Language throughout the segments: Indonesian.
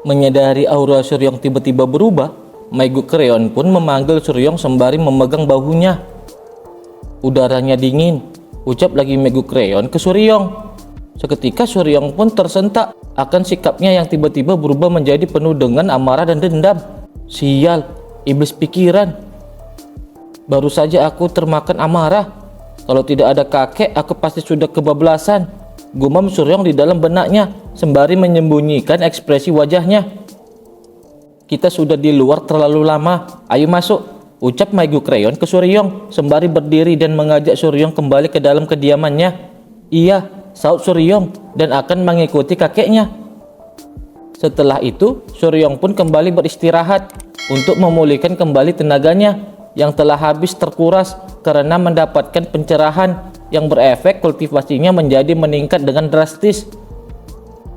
Menyadari aura Suryong tiba-tiba berubah, Maegu Kreon pun memanggil Suryong sembari memegang bahunya. Udaranya dingin, ucap lagi Maegu Kreon ke Suryong. Seketika Suryong pun tersentak akan sikapnya yang tiba-tiba berubah menjadi penuh dengan amarah dan dendam. Sial, iblis pikiran. Baru saja aku termakan amarah. Kalau tidak ada kakek, aku pasti sudah kebablasan. Gumam Suryong di dalam benaknya sembari menyembunyikan ekspresi wajahnya. Kita sudah di luar terlalu lama, ayo masuk, ucap Maegu Kreon ke Suryong sembari berdiri dan mengajak Suryong kembali ke dalam kediamannya. Iya, saut Suryong dan akan mengikuti kakeknya. Setelah itu, Suryong pun kembali beristirahat untuk memulihkan kembali tenaganya yang telah habis terkuras karena mendapatkan pencerahan yang berefek kultivasinya menjadi meningkat dengan drastis.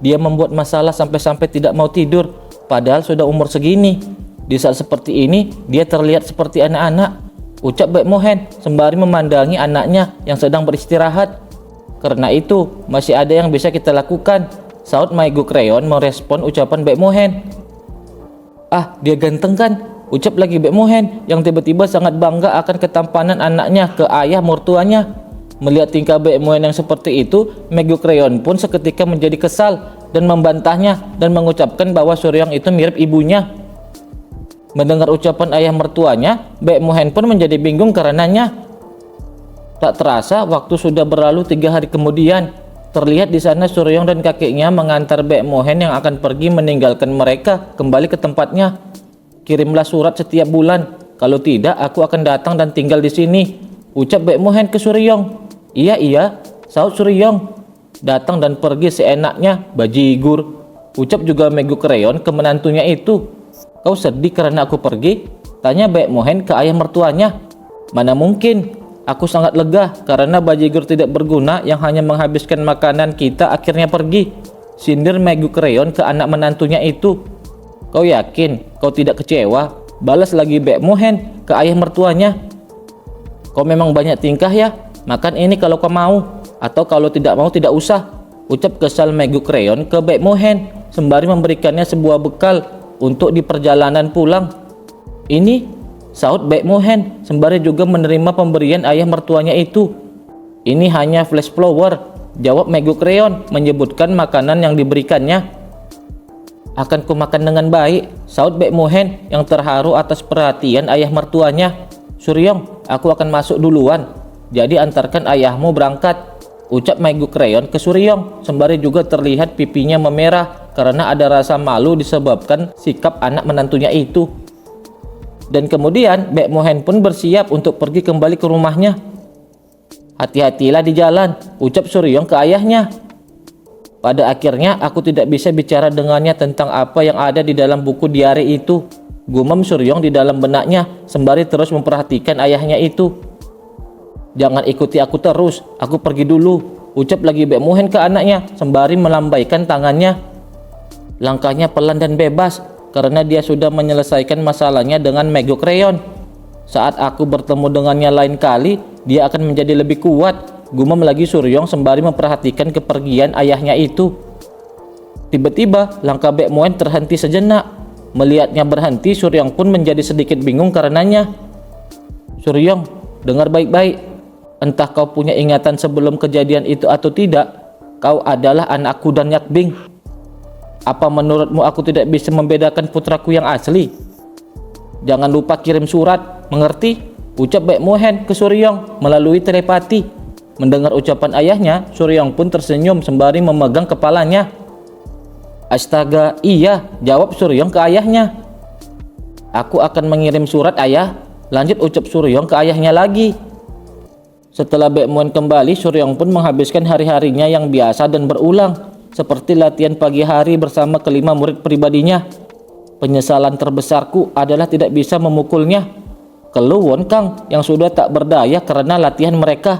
Dia membuat masalah sampai-sampai tidak mau tidur, padahal sudah umur segini. Di saat seperti ini, dia terlihat seperti anak-anak, ucap Baek Mohen sembari memandangi anaknya yang sedang beristirahat. Karena itu, masih ada yang bisa kita lakukan, saut Maegu Kreon merespon ucapan Baek Mohen. Ah, dia ganteng kan? Ucap lagi Baek Mohen yang tiba-tiba sangat bangga akan ketampanan anaknya ke ayah mertuanya. Melihat tingkah Baek Mohen yang seperti itu, Maegu Kreon pun seketika menjadi kesal dan membantahnya dan mengucapkan bahwa Suryong itu mirip ibunya. Mendengar ucapan ayah mertuanya, Baek Mohen pun menjadi bingung karenanya. Tak terasa waktu sudah berlalu 3 hari kemudian. Terlihat di sana Suryong dan kakeknya mengantar Baek Mohen yang akan pergi meninggalkan mereka kembali ke tempatnya. Kirimlah surat setiap bulan, kalau tidak aku akan datang dan tinggal di sini, ucap Baek Mohen ke Suryong. Iya, saut Suryong. Datang dan pergi seenaknya, bajigur, ucap juga Maegu Kreon ke menantunya itu. Kau sedih karena aku pergi? Tanya Baek Mohen ke ayah mertuanya. Mana mungkin, aku sangat lega karena bajigur tidak berguna yang hanya menghabiskan makanan kita akhirnya pergi, sindir Maegu Kreon ke anak menantunya itu. Kau yakin kau tidak kecewa? Balas lagi Baek Mohen ke ayah mertuanya. Kau memang banyak tingkah ya, makan ini kalau kau mau, atau kalau tidak mau tidak usah, ucap kesal Maegu Kreon ke Baek Mohen sembari memberikannya sebuah bekal untuk di perjalanan pulang. Ini, saut Baek Mohen sembari juga menerima pemberian ayah mertuanya itu. Ini hanya flash flower, jawab Maegu Kreon menyebutkan makanan yang diberikannya. Akan kumakan dengan baik, saut Baek Mohen yang terharu atas perhatian ayah mertuanya. Suryong, aku akan masuk duluan, jadi antarkan ayahmu berangkat, ucap Maegu Kreon ke Suryong sembari juga terlihat pipinya memerah karena ada rasa malu disebabkan sikap anak menantunya itu. Dan kemudian Baek Mohen pun bersiap untuk pergi kembali ke rumahnya. Hati-hatilah di jalan, ucap Suryong ke ayahnya. Pada akhirnya aku tidak bisa bicara dengannya tentang apa yang ada di dalam buku diari itu, gumam Suryong di dalam benaknya sembari terus memperhatikan ayahnya itu. Jangan ikuti aku terus, aku pergi dulu, ucap lagi Baek Mohen ke anaknya sembari melambaikan tangannya. Langkahnya pelan dan bebas karena dia sudah menyelesaikan masalahnya dengan Maegu Kreon. Saat aku bertemu dengannya lain kali, dia akan menjadi lebih kuat, gumam lagi Suryong sembari memperhatikan kepergian ayahnya itu. Tiba-tiba langkah Baek Mohen terhenti sejenak. Melihatnya berhenti, Suryong pun menjadi sedikit bingung karenanya. Suryong, dengar baik-baik. Entah kau punya ingatan sebelum kejadian itu atau tidak, kau adalah anakku dan Yakbing. Apa menurutmu aku tidak bisa membedakan putraku yang asli? Jangan lupa kirim surat, mengerti? Ucap Baek Mohen ke Suryong melalui telepati. Mendengar ucapan ayahnya, Suryong pun tersenyum sembari memegang kepalanya. Astaga, iya, jawab Suryong ke ayahnya. Aku akan mengirim surat ayah, lanjut ucap Suryong ke ayahnya lagi. Setelah Baek Mohen kembali, Suryong pun menghabiskan hari-harinya yang biasa dan berulang, seperti latihan pagi hari bersama kelima murid pribadinya. Penyesalan terbesarku adalah tidak bisa memukulnya, keluh Won Kang yang sudah tak berdaya karena latihan mereka.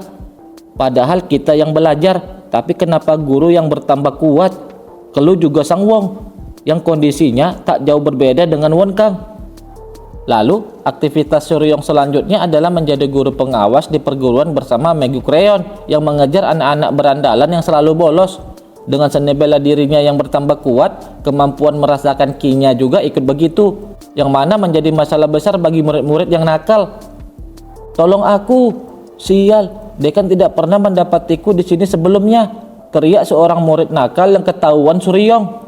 Padahal kita yang belajar, tapi kenapa guru yang bertambah kuat? Keluh juga Sang Wong yang kondisinya tak jauh berbeda dengan Won Kang. Lalu, aktivitas Suryong selanjutnya adalah menjadi guru pengawas di perguruan bersama Maegu Kreon yang mengejar anak-anak berandalan yang selalu bolos. Dengan seni bela dirinya yang bertambah kuat, kemampuan merasakan ki-nya juga ikut begitu, yang mana menjadi masalah besar bagi murid-murid yang nakal. "Tolong aku, sial, dekan tidak pernah mendapatiku di sini sebelumnya," teriak seorang murid nakal yang ketahuan Suryong.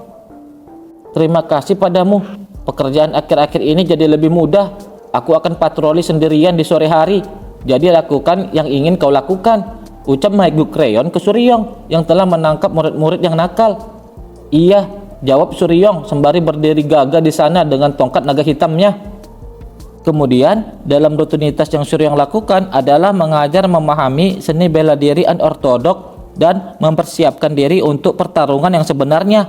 "Terima kasih padamu, pekerjaan akhir-akhir ini jadi lebih mudah. Aku akan patroli sendirian di sore hari, jadi lakukan yang ingin kau lakukan," ucap Maegu Crayon ke Suryong yang telah menangkap murid-murid yang nakal. "Iya," jawab Suryong sembari berdiri gagah di sana dengan tongkat naga hitamnya. Kemudian, dalam rutinitas yang Suryong lakukan adalah mengajar memahami seni bela diri unortodok dan mempersiapkan diri untuk pertarungan yang sebenarnya.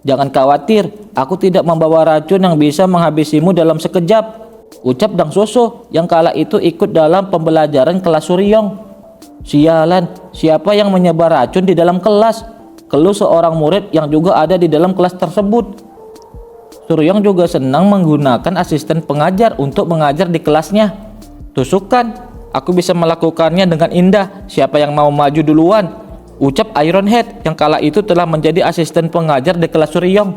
"Jangan khawatir, aku tidak membawa racun yang bisa menghabisimu dalam sekejap," ucap Dang Soso yang kala itu ikut dalam pembelajaran kelas Suryong. "Sialan, siapa yang menyebar racun di dalam kelas?" keluh seorang murid yang juga ada di dalam kelas tersebut. Suryong juga senang menggunakan asisten pengajar untuk mengajar di kelasnya. "Tusukan, aku bisa melakukannya dengan indah. Siapa yang mau maju duluan?" ucap Ironhead yang kala itu telah menjadi asisten pengajar di kelas Suryong.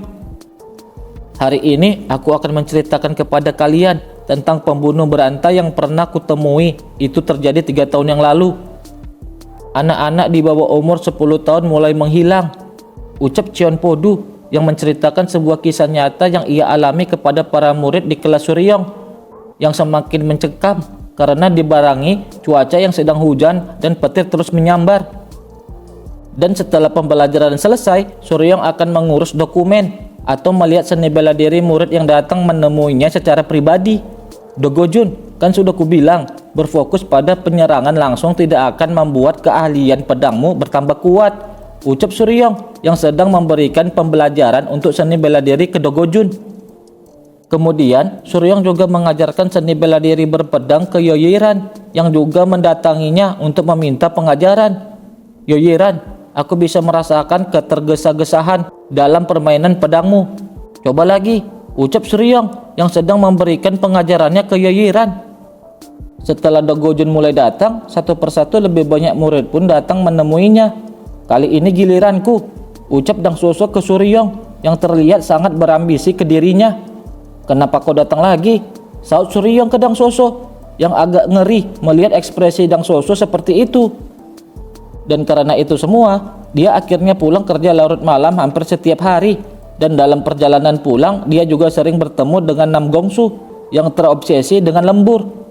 "Hari ini aku akan menceritakan kepada kalian tentang pembunuh berantai yang pernah kutemui. Itu terjadi 3 tahun yang lalu. Anak-anak di bawah umur 10 tahun mulai menghilang," ucap Cheon Podu yang menceritakan sebuah kisah nyata yang ia alami kepada para murid di kelas Suryong yang semakin mencekam karena dibarengi cuaca yang sedang hujan dan petir terus menyambar. Dan setelah pembelajaran selesai, Suryong akan mengurus dokumen atau melihat seni bela diri murid yang datang menemuinya secara pribadi. "Dogojun, kan sudah kubilang, berfokus pada penyerangan langsung tidak akan membuat keahlian pedangmu bertambah kuat," ucap Suryong yang sedang memberikan pembelajaran untuk seni bela diri ke Dogojun. Kemudian Suryong juga mengajarkan seni bela diri berpedang ke Yoyiran yang juga mendatanginya untuk meminta pengajaran. "Yoyiran, aku bisa merasakan ketergesa-gesahan dalam permainan pedangmu. Coba lagi," ucap Suryong yang sedang memberikan pengajarannya ke Yoyiran. Setelah Dogojun mulai datang, satu persatu lebih banyak murid pun datang menemuinya. "Kali ini giliranku," ucap Dang Soso ke Suryong yang terlihat sangat berambisi ke dirinya. "Kenapa kau datang lagi?" saut Suryong ke Dang Soso yang agak ngeri melihat ekspresi Dang Soso seperti itu. Dan karena itu semua, dia akhirnya pulang kerja larut malam hampir setiap hari. Dan dalam perjalanan pulang, dia juga sering bertemu dengan Nam Gongsu yang terobsesi dengan lembur.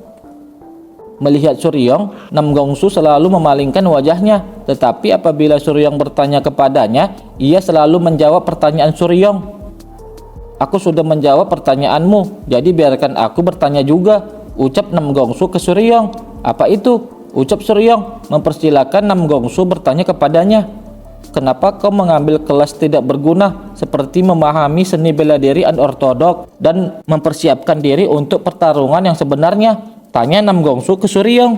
Melihat Suryong, Nam Gongsu selalu memalingkan wajahnya, tetapi apabila Suryong bertanya kepadanya, ia selalu menjawab pertanyaan Suryong. "Aku sudah menjawab pertanyaanmu, jadi biarkan aku bertanya juga," ucap Nam Gongsu ke Suryong. "Apa itu?" ucap Suryong mempersilahkan Nam Gongsu bertanya kepadanya. "Kenapa kau mengambil kelas tidak berguna seperti memahami seni bela diri unortodok dan mempersiapkan diri untuk pertarungan yang sebenarnya?" tanya Nam Gongsu ke Suryong.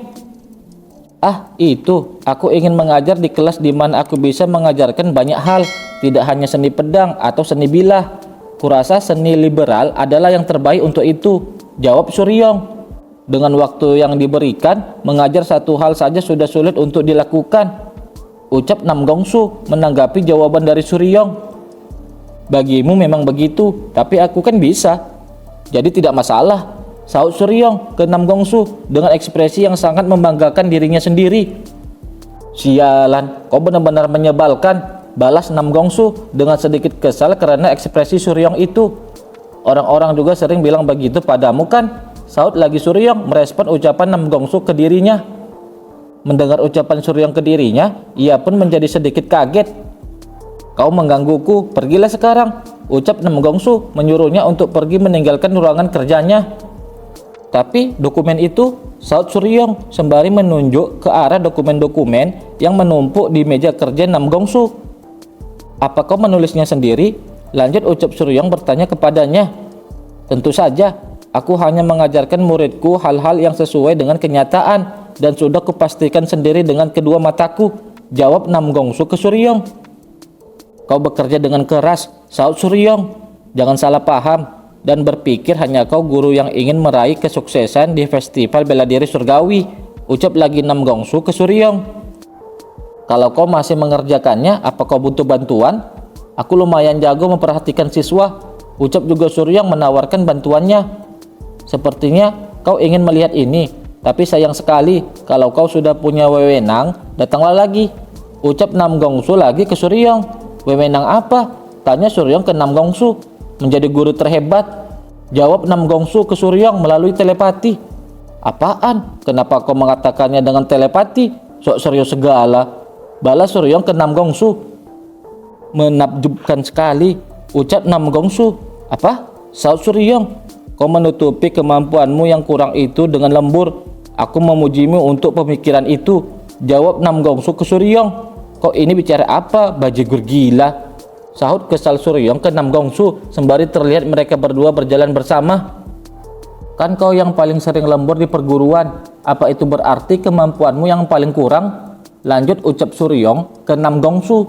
"Ah, itu, aku ingin mengajar di kelas di mana aku bisa mengajarkan banyak hal, tidak hanya seni pedang atau seni bilah. Kurasa seni liberal adalah yang terbaik untuk itu," jawab Suryong. "Dengan waktu yang diberikan, mengajar satu hal saja sudah sulit untuk dilakukan," ucap Nam Gongsu menanggapi jawaban dari Suryong. "Bagimu memang begitu, tapi aku kan bisa, jadi tidak masalah," saut Suryong ke Nam Gongsu dengan ekspresi yang sangat membanggakan dirinya sendiri. "Sialan, kau benar-benar menyebalkan," balas Nam Gongsu dengan sedikit kesal karena ekspresi Suryong itu. "Orang-orang juga sering bilang begitu padamu kan?" saut lagi Suryong merespon ucapan Nam Gongsu ke dirinya. Mendengar ucapan Suryong ke dirinya, ia pun menjadi sedikit kaget. "Kau menggangguku, pergilah sekarang," ucap Nam Gongsu menyuruhnya untuk pergi meninggalkan ruangan kerjanya. "Tapi dokumen itu," saut Suryong sembari menunjuk ke arah dokumen-dokumen yang menumpuk di meja kerja Nam Gongsu. "Apa kau menulisnya sendiri?" lanjut ucap Suryong bertanya kepadanya. "Tentu saja, aku hanya mengajarkan muridku hal-hal yang sesuai dengan kenyataan dan sudah kupastikan sendiri dengan kedua mataku," jawab Nam Gongsu ke Suryong. "Kau bekerja dengan keras," saut Suryong. "Jangan salah paham dan berpikir hanya kau guru yang ingin meraih kesuksesan di festival bela diri surgawi," ucap lagi Nam Gongsu ke Suryong. Kalau kau masih mengerjakannya, apa kau butuh bantuan? Aku lumayan jago memperhatikan siswa, ucap juga Suryong menawarkan bantuannya. Sepertinya kau ingin melihat ini, tapi sayang sekali kalau kau sudah punya wewenang, datanglah lagi, ucap Nam Gongsu lagi ke Suryong. Wewenang apa? Tanya Suryong ke Nam Gongsu. Menjadi guru terhebat, jawab Nam Gongsu ke Suryong melalui telepati. Apaan? Kenapa kau mengatakannya dengan telepati? Sok serius segala, balas Suryong ke Nam Gongsu. Menakjubkan sekali, ucap Nam Gongsu. Apa? Saut Suryong. Kau menutupi kemampuanmu yang kurang itu dengan lembur. Aku memujimu untuk pemikiran itu, jawab Nam Gongsu ke Suryong. Kau ini bicara apa, bajigur gila? Sahut kesal Suryong ke Nam Gongsu sembari terlihat mereka berdua berjalan bersama. Kan kau yang paling sering lembur di perguruan, apa itu berarti kemampuanmu yang paling kurang? Lanjut ucap Suryong ke Nam Gongsu.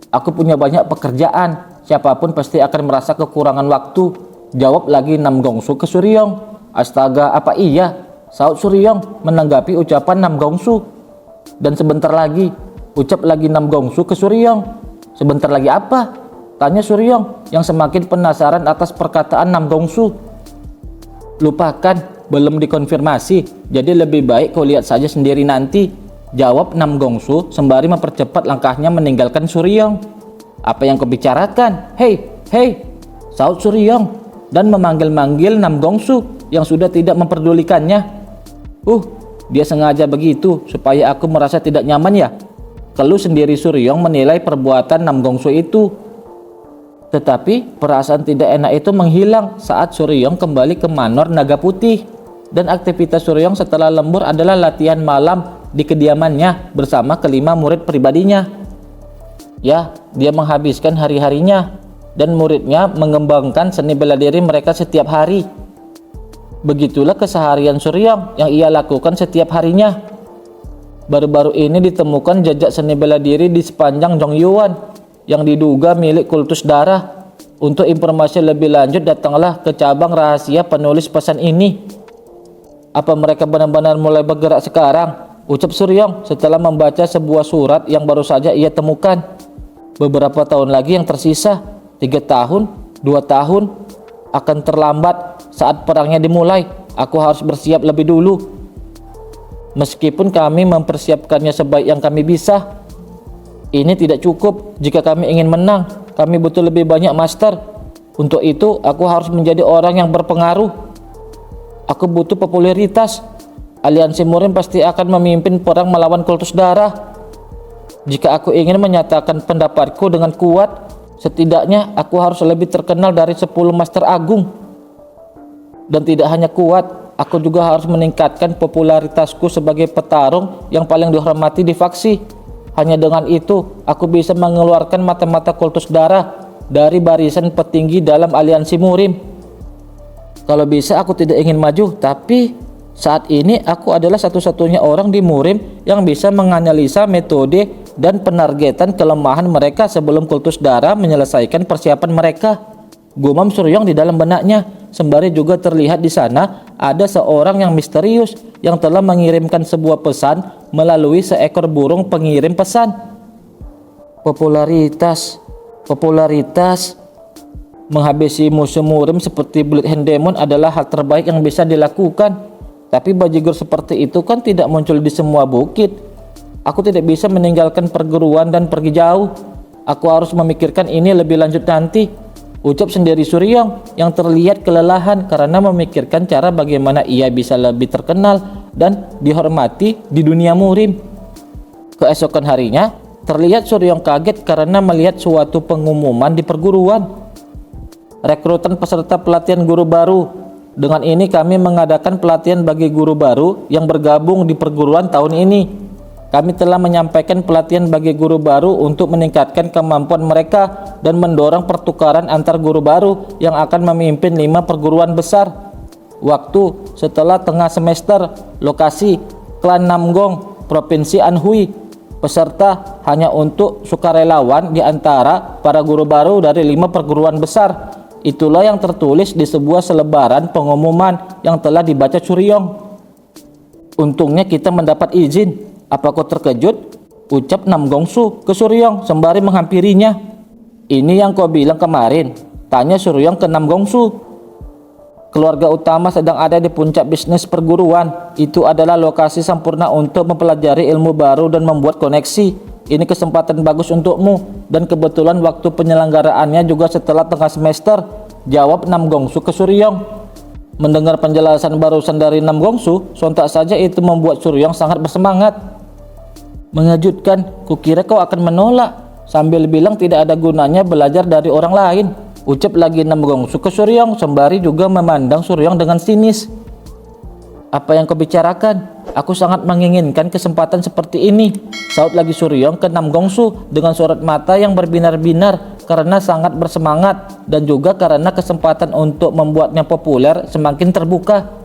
Aku punya banyak pekerjaan, siapapun pasti akan merasa kekurangan waktu, jawab lagi Nam Gongsu ke Suryong. Astaga, apa iya? Saut Suryong menanggapi ucapan Nam Gongsu. Dan sebentar lagi, ucap lagi Nam Gongsu ke Suryong. Sebentar lagi apa? Tanya Suryong yang semakin penasaran atas perkataan Nam Gongsu. Lupakan, belum dikonfirmasi, jadi lebih baik kau lihat saja sendiri nanti, jawab Nam Gongsu sembari mempercepat langkahnya meninggalkan Suryong. Apa yang kau bicarakan? Hei, saut Suryong dan memanggil-manggil Nam Gongsu yang sudah tidak memperdulikannya. Dia sengaja begitu supaya aku merasa tidak nyaman ya? Keluh sendiri Suryong menilai perbuatan Nam Gongsu itu. Tetapi perasaan tidak enak itu menghilang saat Suryong kembali ke Manor Naga Putih. Dan aktivitas Suryong setelah lembur adalah latihan malam di kediamannya bersama kelima murid pribadinya. Ya, dia menghabiskan hari-harinya dan muridnya mengembangkan seni bela diri mereka setiap hari. Begitulah keseharian Suryong yang ia lakukan setiap harinya. Baru-baru ini ditemukan jejak seni bela diri di sepanjang Jongyuan yang diduga milik kultus darah. Untuk informasi lebih lanjut datanglah ke cabang rahasia penulis pesan ini. Apa mereka benar-benar mulai bergerak sekarang? Ucap Suryong setelah membaca sebuah surat yang baru saja ia temukan. Beberapa tahun lagi yang tersisa, 3 tahun, 2 tahun, akan terlambat saat perangnya dimulai. Aku harus bersiap lebih dulu. Meskipun kami mempersiapkannya sebaik yang kami bisa, ini tidak cukup jika kami ingin menang. Kami butuh lebih banyak master. Untuk itu, aku harus menjadi orang yang berpengaruh. Aku butuh popularitas. Aliansi Murim pasti akan memimpin perang melawan kultus darah. Jika aku ingin menyatakan pendapatku dengan kuat, setidaknya aku harus lebih terkenal dari 10 Master Agung. Dan tidak hanya kuat, aku juga harus meningkatkan popularitasku sebagai petarung yang paling dihormati di faksi. Hanya dengan itu, aku bisa mengeluarkan mata-mata kultus darah dari barisan petinggi dalam aliansi Murim. Kalau bisa aku tidak ingin maju, tapi saat ini aku adalah satu-satunya orang di Murim yang bisa menganalisa metode dan penargetan kelemahan mereka sebelum kultus darah menyelesaikan persiapan mereka. Gumam Suryong di dalam benaknya, sembari juga terlihat di sana ada seorang yang misterius yang telah mengirimkan sebuah pesan melalui seekor burung pengirim pesan. Popularitas. Menghabisi musuh Murim seperti Blood Hand Demon adalah hal terbaik yang bisa dilakukan. Tapi bajigur seperti itu kan tidak muncul di semua bukit. Aku tidak bisa meninggalkan perguruan dan pergi jauh. Aku harus memikirkan ini lebih lanjut nanti, ucap sendiri Suryong yang terlihat kelelahan karena memikirkan cara bagaimana ia bisa lebih terkenal dan dihormati di dunia Murim. Keesokan harinya, terlihat Suryong kaget karena melihat suatu pengumuman di perguruan. Rekrutan peserta pelatihan guru baru. Dengan ini kami mengadakan pelatihan bagi guru baru yang bergabung di perguruan tahun ini. Kami telah menyampaikan pelatihan bagi guru baru untuk meningkatkan kemampuan mereka dan mendorong pertukaran antar guru baru yang akan memimpin 5 perguruan besar. Waktu setelah tengah semester. Lokasi Klan Namgong, Provinsi Anhui. Peserta hanya untuk sukarelawan di antara para guru baru dari 5 perguruan besar. Itulah yang tertulis di sebuah selebaran pengumuman yang telah dibaca Suryong. Untungnya kita mendapat izin. Apa kau terkejut? ucap Nam Gongsu ke Suryong sembari menghampirinya. Ini yang kau bilang kemarin, tanya Suryong ke Nam Gongsu. Keluarga utama sedang ada di puncak bisnis perguruan. Itu adalah lokasi sempurna untuk mempelajari ilmu baru dan membuat koneksi. Ini kesempatan bagus untukmu, dan kebetulan waktu penyelenggaraannya juga setelah tengah semester, jawab Nam Gongsu ke Suryong. Mendengar penjelasan barusan dari Nam Gongsu, sontak saja itu membuat Suryong sangat bersemangat. Mengejutkan, kukira kau akan menolak, sambil bilang tidak ada gunanya belajar dari orang lain, ucap lagi Nam Gongsu ke Suryong sembari juga memandang Suryong dengan sinis. Apa yang kau bicarakan? Aku sangat menginginkan kesempatan seperti ini, saut lagi Suryong ke Nam Gongsu dengan sorot mata yang berbinar-binar karena sangat bersemangat dan juga karena kesempatan untuk membuatnya populer semakin terbuka.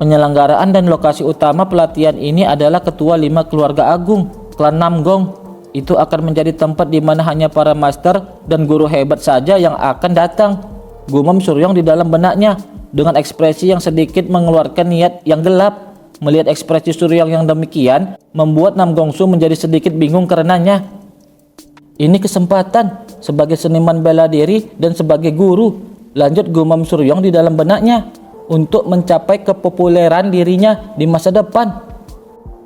Penyelenggaraan dan lokasi utama pelatihan ini adalah ketua 5 keluarga agung, klan Namgong. Itu akan menjadi tempat di mana hanya para master dan guru hebat saja yang akan datang, gumam Suryong di dalam benaknya dengan ekspresi yang sedikit mengeluarkan niat yang gelap. Melihat ekspresi Suryong yang demikian, membuat Nam Gongsu menjadi sedikit bingung karenanya. Ini kesempatan sebagai seniman bela diri dan sebagai guru, lanjut gumam Suryong di dalam benaknya, untuk mencapai kepopuleran dirinya di masa depan.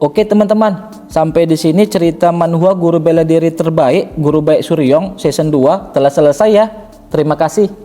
Oke teman-teman, sampai di sini cerita manhwa guru bela diri terbaik, Guru Baik Suryong season 2 telah selesai ya. Terima kasih.